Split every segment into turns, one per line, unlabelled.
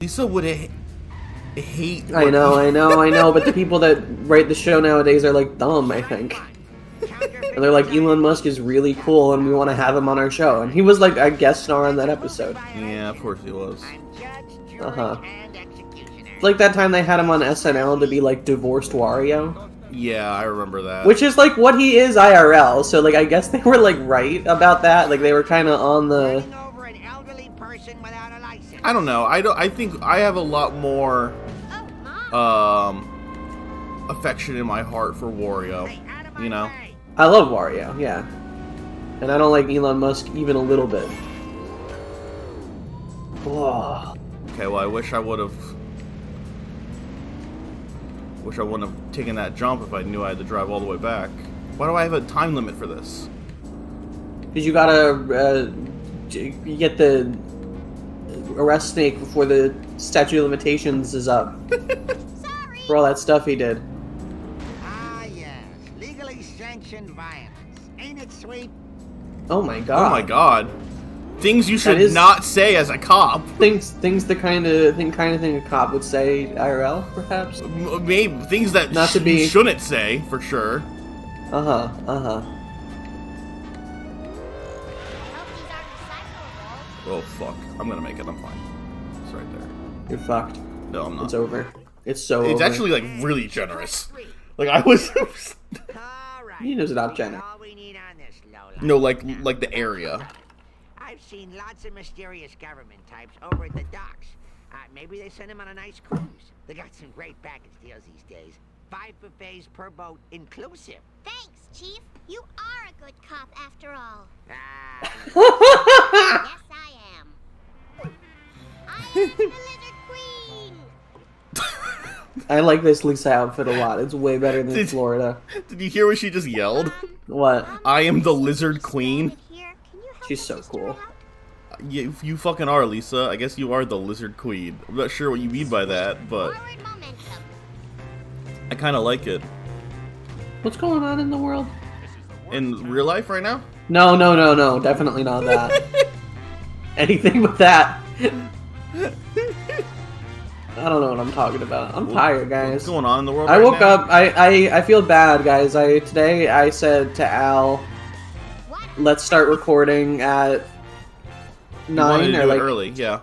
Lisa would hate.
I know, but the people that write the show nowadays are like dumb, I think. And they're like, Elon Musk is really cool and we want to have him on our show. And he was like a guest star on that episode.
Yeah, of course he was.
Like that time they had him on SNL to be like divorced Wario.
Yeah, I remember that.
Which is like what he is IRL, so like I guess they were like right about that. Like they were kind of on the...
I don't know. I think I have a lot more affection in my heart for Wario, you know?
I love Wario, yeah. And I don't like Elon Musk even a little bit. Oh.
Okay, well I wish I wouldn't have taken that jump if I knew I had to drive all the way back. Why do I have a time limit for this?
Because you gotta you get the arrest Snake before the statute of limitations is up.
Sorry.
For all that stuff he did.
Ah, yes. Legally sanctioned violence. Ain't it sweet?
Oh my god.
Oh my god. Things you should not say as a cop.
Things the kind of thing a cop would say IRL, perhaps.
Maybe things that
not to be...
you shouldn't say, for sure. Oh fuck! I'm gonna make it. I'm fine. It's right there.
You're fucked.
No, I'm not.
It's over. It's so over.
It's actually like really generous. Like I was.
He knows about Jenna.
No, like the area.
I've seen lots of mysterious government types over at the docks. Maybe they send them on a nice cruise. They got some great package deals these days. 5 buffets per boat inclusive.
Thanks, Chief. You are a good cop after all.
Ah.
Yes, I am. I am the Lizard Queen.
I like this Lisa outfit a lot. It's way better than Florida.
Did you hear what she just yelled?
What?
I am the Lizard Queen.
She's so cool.
You fucking are, Lisa. I guess you are the Lizard Queen. I'm not sure what you mean by that, but I kind of like it.
What's going on in the world?
In real life right now?
No. Definitely not that. Anything but that. I don't know what I'm talking about. I'm tired, guys.
What's going on in the world
I woke up. I feel bad, guys. Today I said to Al, let's start recording at 9 or like
early, yeah.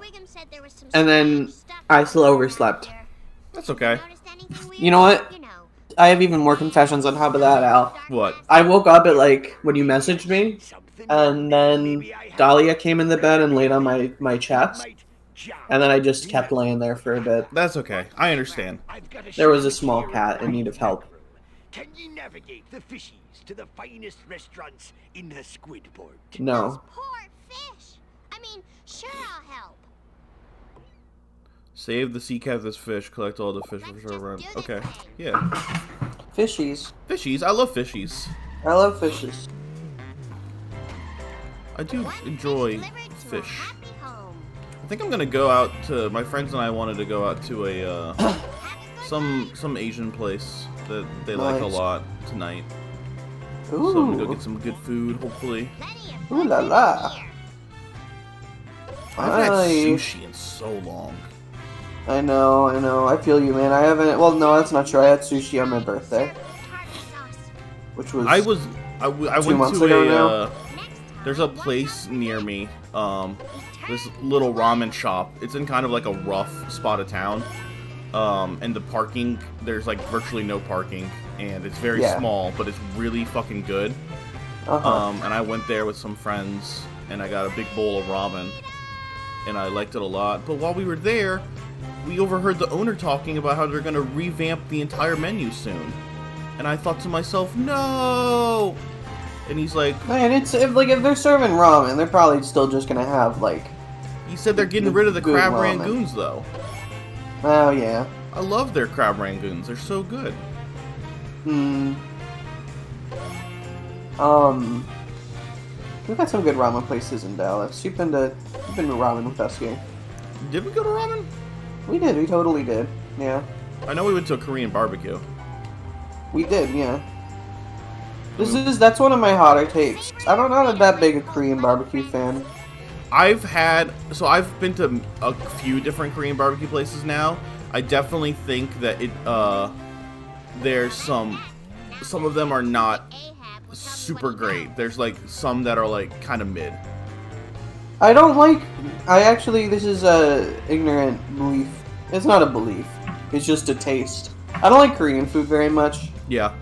And then I still overslept.
That's okay.
You know what? I have even more confessions on top of that, Al.
What?
I woke up at like when you messaged me, and then Dahlia came in the bed and laid on my chest, and then I just kept laying there for a bit.
That's okay. I understand.
There was a small cat in need of help.
Can you navigate the fishies to the finest restaurants in the Squidport?
No.
Poor fish. I mean, sure I'll help.
Save the sea catfish fish. Collect all the fish for around. Okay. Yeah.
Fishies.
Fishies. I love fishies.
I love fishes.
I do enjoy fish. I think I'm gonna go out to my friends and I wanted to go out to a some Asian place that they like a lot tonight.
Ooh.
So I'm gonna go get some good food, hopefully.
Ooh la la.
I haven't had sushi in so long.
I know. I feel you, man. I haven't. Well, no, that's not true. I had sushi on my birthday, which was.
I
2 months
went to
ago now.
There's a place near me. This little ramen shop. It's in kind of like a rough spot of town. And the parking, there's like virtually no parking, and it's very small, but it's really fucking good. And I went there with some friends, and I got a big bowl of ramen, and I liked it a lot. But while we were there, we overheard the owner talking about how they're gonna revamp the entire menu soon. And I thought to myself, no! And he's like...
Man, if they're serving ramen, they're probably still just gonna have, like...
He said they're getting rid of the crab
ramen.
rangoons, though.
Oh, yeah.
I love their crab rangoons. They're so good.
We've got some good ramen places in Dallas. You've been to ramen with us here.
Did we go to ramen?
We did. We totally did. Yeah.
I know we went to a Korean barbecue.
We did, yeah. That's one of my hotter takes. I'm not that big a Korean barbecue fan.
I've been to a few different Korean barbecue places now. I definitely think that there's some of them are not super great. There's like some that are like kind of mid.
This is a ignorant belief. It's not a belief. It's just a taste. I don't like Korean food very much.
Yeah.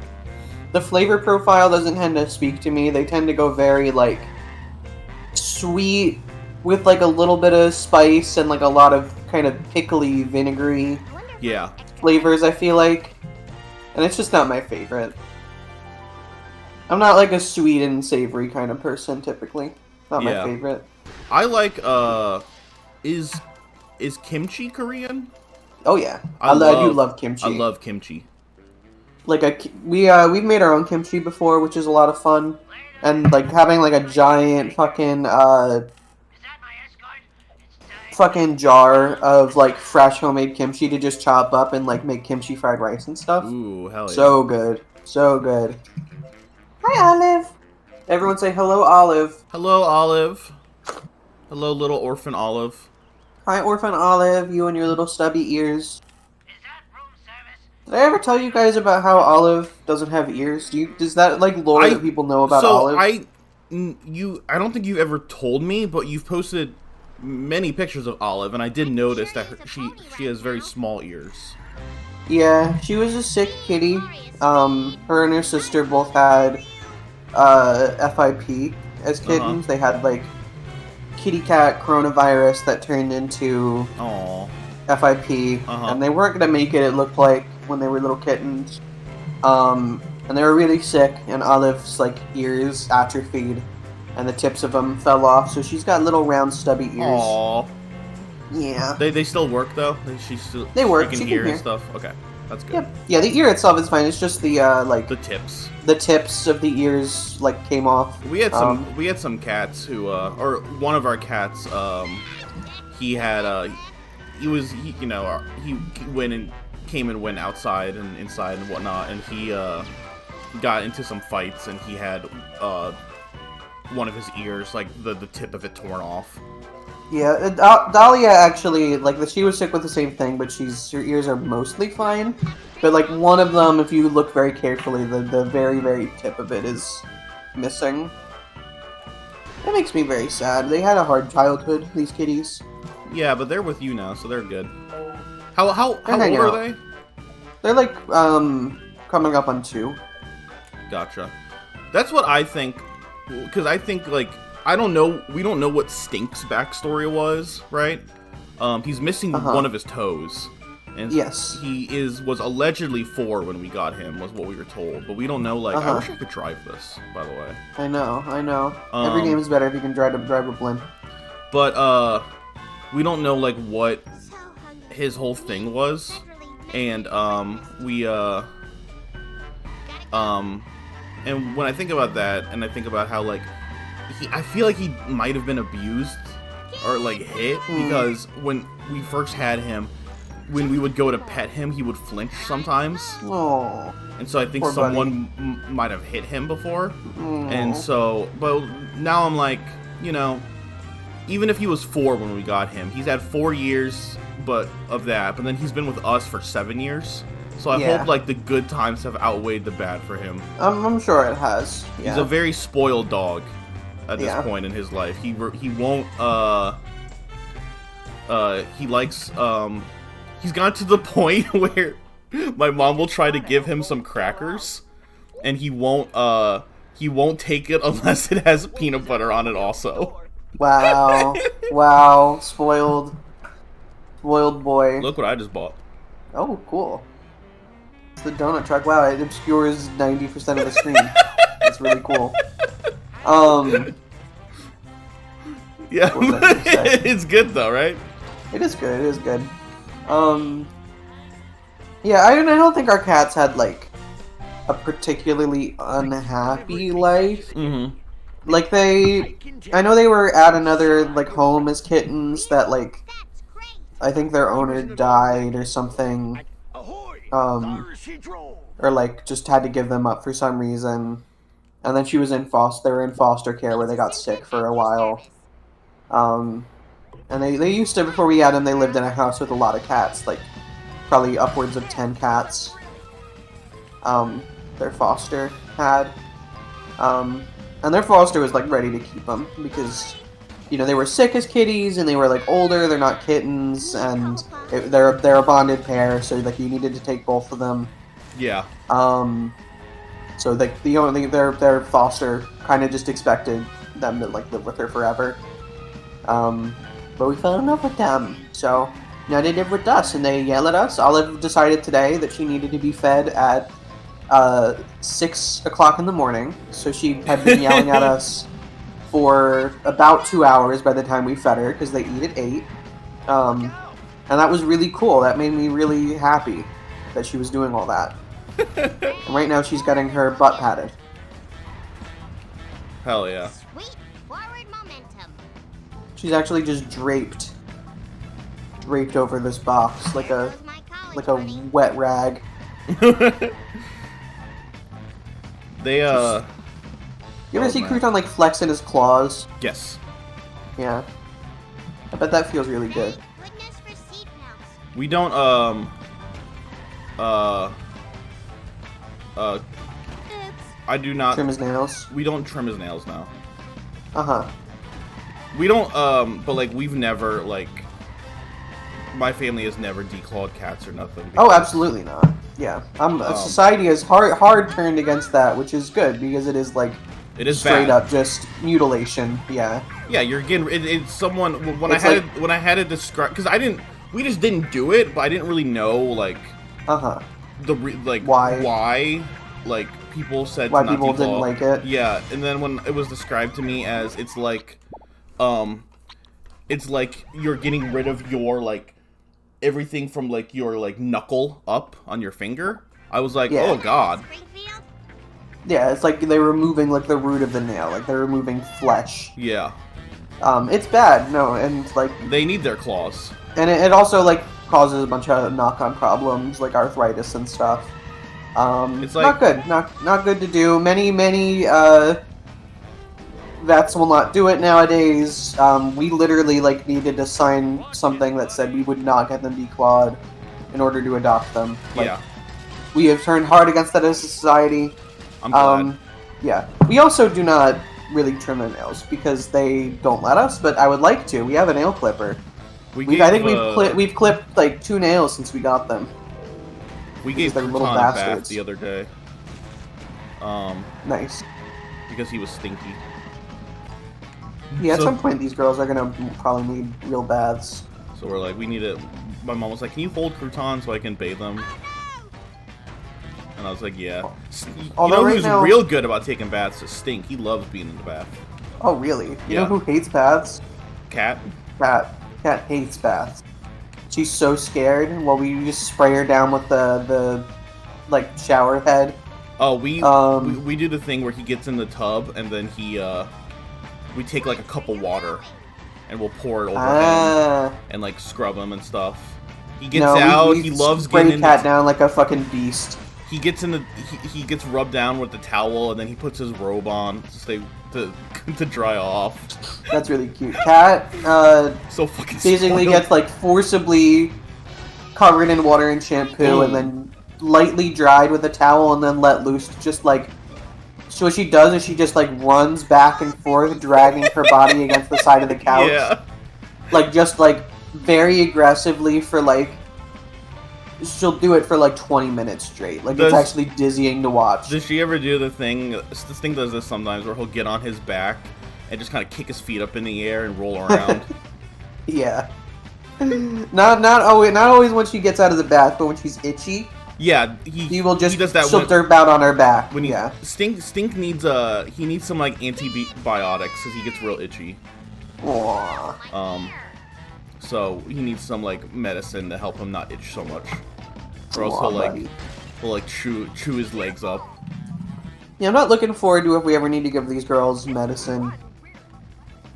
The flavor profile doesn't tend to speak to me. They tend to go very, like, sweet with, like, a little bit of spice and, like, a lot of kind of pickly, vinegary flavors, I feel like. And it's just not my favorite. I'm not, like, a sweet and savory kind of person, typically. Not my favorite.
I like, is kimchi Korean?
Oh, yeah. I do love kimchi.
I love kimchi.
Like we've made our own kimchi before, which is a lot of fun, and like having like a giant fucking jar of like fresh homemade kimchi to just chop up and like make kimchi fried rice and stuff.
Ooh, hell yeah!
So good, so good. Hi, Olive. Everyone say hello, Olive.
Hello, Olive. Hello, little orphan Olive.
Hi, orphan Olive. You and your little stubby ears. Did I ever tell you guys about how Olive doesn't have ears? Does that like lore that people know about Olive?
I don't think you've ever told me, but you've posted many pictures of Olive, and I did notice that she has very small ears.
Yeah, she was a sick kitty. Her and her sister both had FIP as kittens. They had like kitty cat coronavirus that turned into FIP, and they weren't gonna make it. It looked like when they were little kittens, and they were really sick. And Olive's like ears atrophied, and the tips of them fell off. So she's got little round stubby ears.
Aww.
Yeah.
They still work though.
They work.
She can hear and stuff. Okay, that's good.
Yep. Yeah, the ear itself is fine. It's just the like
the tips.
The tips of the ears like came off.
We had some cats who or one of our cats he came and went outside and inside and whatnot, and he got into some fights, and he had one of his ears, like the tip of it, torn off.
Yeah, Dahlia actually, like, she was sick with the same thing, but her ears are mostly fine. But, like, one of them, if you look very carefully, the very, very tip of it is missing. That makes me very sad. They had a hard childhood, these kitties.
Yeah, but they're with you now, so they're good. How old are they?
They're like coming up on 2.
Gotcha. That's what I think, because I think like we don't know what Stink's backstory was, right? He's missing one of his toes, and
yes,
he was allegedly 4 when we got him, was what we were told, but we don't know. Like, I wish I could drive this, by the way.
I know. Every game is better if you can drive a blimp.
But we don't know like what his whole thing was, and and when I think about that, and I think about how like I feel like he might have been abused or like hit, because when we first had him, when we would go to pet him, he would flinch sometimes.
Oh.
And so I think someone might have hit him before. And so, but now I'm like, even if he was 4 when we got him, he's had 4 years but then he's been with us for 7 years. So I hope like the good times have outweighed the bad for him.
I'm sure it has. Yeah.
He's a very spoiled dog at this point in his life. He won't he likes he's gotten to the point where my mom will try to give him some crackers, and he won't take it unless it has peanut butter on it also.
Wow, spoiled boy.
Look what I just bought.
Oh, cool. It's the donut truck. Wow, it obscures 90% of the screen. That's really cool.
Yeah, it's good though, right?
It is good. Yeah, I don't think our cats had like a particularly unhappy life.
Mm-hmm.
Like I know they were at another like home as kittens that like I think their owner died or something. Or like just had to give them up for some reason. And then they were in foster care where they got sick for a while. And they used to, before we had them, they lived in a house with a lot of cats, like probably upwards of 10 cats. Their foster had. And their foster was like ready to keep them because, you know, they were sick as kitties and they were like older. They're not kittens, and they're a bonded pair, so like you needed to take both of them.
Yeah.
So like their foster kind of just expected them to like live with her forever. But we fell in love with them, so now they live with us and they yell at us. Olive decided today that she needed to be fed at 6 o'clock in the morning, so she had been yelling at us for about 2 hours by the time we fed her, because they eat at 8. And that was really cool. That made me really happy that she was doing all that. And right now she's getting her butt patted.
Hell yeah.
Sweet forward momentum.
She's actually just draped over this box like
There
a
goes my college money.
wet rag.
They
You ever
Oh,
see
man.
Crouton like flexing his claws?
yes.
Yeah. I bet that feels really good.
Thank goodness for seat belts.
We don't
Oops.
I do not.
Trim his nails.
We don't trim his nails now.
Uh-huh.
We don't but like we've never like my family has never declawed cats or nothing.
Oh, absolutely not. Yeah. Society has hard turned against that, which is good because it is like
It is
straight
bad.
up just mutilation. Yeah.
Yeah, you're getting it's someone when
It's
when I had to describe because we just didn't do it, but I didn't really know like
Uh-huh.
why like people said
Why
to not
people didn't
declaw.
like it.
Yeah, and then when it was described to me as it's like you're getting rid of your like everything from like your like knuckle up on your finger. I was like,
Yeah.
oh god.
Springfield?
Yeah, it's like they're removing like the root of the nail, like they're removing flesh.
Yeah.
It's bad, no, and like,
They need their claws.
and it also like causes a bunch of knock-on problems like arthritis and stuff.
It's
not
like-
good, not good to do. Many vets will not do it nowadays. We literally like needed to sign something that said we would not get them declawed in order to adopt them. Like,
Yeah.
we have turned hard against that as a society.
I'm glad.
Yeah. We also do not really trim their nails because they don't let us, but I would like to. We have a nail clipper. I think we've clipped like 2 nails since we got them.
we gave
they're
Crouton
little
a bath
bastards.
the other day.
Nice.
Because he was stinky.
Yeah, at
So-
some point these girls are gonna probably need real baths.
So we're like, we need it. My mom was like, can you hold Crouton so I can bathe them? And I was like, yeah. You
Although
know
right
who's
now-
real good about taking baths is Stink. He loves being in the bath.
Oh, really? You
Yeah.
know who hates baths?
Cat?
Cat. Cat hates baths. She's so scared. Well, we just spray her down with the like shower head.
Oh, we
Um,
do the thing where he gets in the tub and then we take like a cup of water and we'll pour it over him
Ah.
and like scrub him and stuff. He gets
No,
out.
we
He loves
spray
getting in
Cat
the
down like a fucking beast.
He gets in the he gets rubbed down with the towel and then he puts his robe on to stay to dry off.
That's really cute. Cat
So fucking
basically
spoiled.
gets like forcibly covered in water and shampoo and then lightly dried with a towel and then let loose. Just like, so what she does is she just like runs back and forth, dragging her body against the side of the couch.
Yeah.
Like just like very aggressively for like, she'll do it for like 20 minutes straight. Like
Does-
it's actually dizzying to watch.
Does she ever do the thing? This thing does this sometimes, where he'll get on his back and just kind of kick his feet up in the air and roll around.
Yeah. Not always when she gets out of the bath, but when she's itchy,
Yeah,
he will just
he does that
she'll
when,
derp out on her back.
when he
Yeah.
Stink needs he needs some like antibiotics because he gets real itchy.
Aw.
So he needs some like medicine to help him not itch so much, or else
Aw, buddy.
he'll like chew his legs up.
Yeah, I'm not looking forward to if we ever need to give these girls medicine.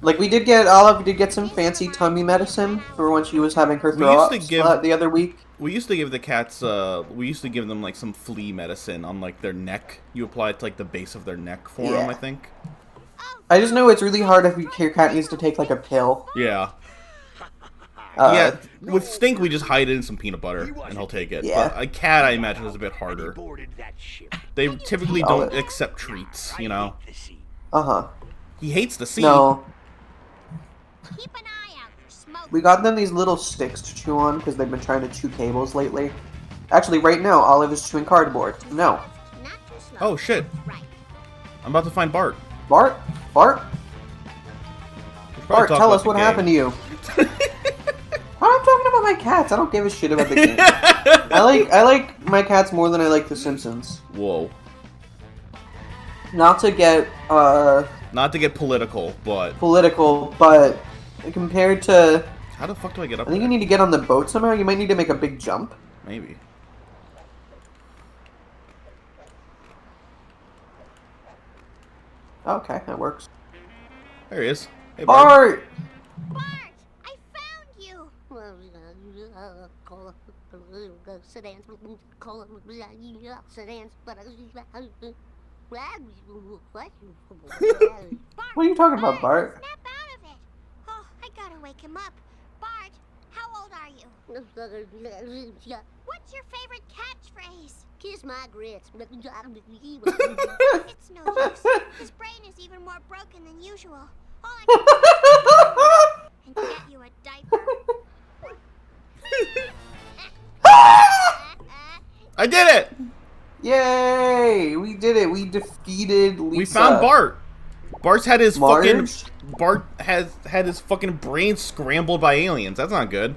Like Olive did get some fancy tummy medicine for when she was having her
We
throw
used
ups
to give-
the other week.
We used to give the cats we used to give them like some flea medicine on like their neck. You apply it to like the base of their neck for them,
Yeah.
I think.
I just know it's really hard if your cat needs to take like a pill.
Yeah. Yeah, with Stink, we just hide it in some peanut butter, and he'll take it.
Yeah.
But a cat, I imagine, is a bit harder. They typically don't accept treats, you know?
Uh-huh.
He hates the sea.
No.
Keep an eye out for smoke.
We got them these little sticks to chew on because they've been trying to chew cables lately. Actually, right now, Olive is chewing cardboard. No.
Not too slow.
Oh, shit.
Right.
I'm about to find Bart.
Bart? Bart?
We should probably
Bart,
talk
tell
about
us
the
what
game.
happened to you. I'm talking about my cats. I don't give a shit about the game. I like my cats more than I like the Simpsons.
Whoa.
Not to get
Not to get political, but...
political, but compared to,
How the fuck do I get up
I think
there?
you need to get on the boat somehow. You might need to make a big jump.
Maybe.
Okay, that works.
There he is. Hey, Bart.
Bart!
Bart, I found you.
Sedans, sedans,
What are you talking about, Bart?
Snap out of it. Oh, I gotta wake him up. Bart, how old are you? What's your favorite catchphrase?
Kiss my grits.
It's no use. His brain is even more broken than usual. All I can do is get you a diaper.
I did it!
Yay! We did it. We defeated Lisa.
We found Bart. Bart's had his
Marge?
fucking... Bart has had his fucking brain scrambled by aliens. That's not good.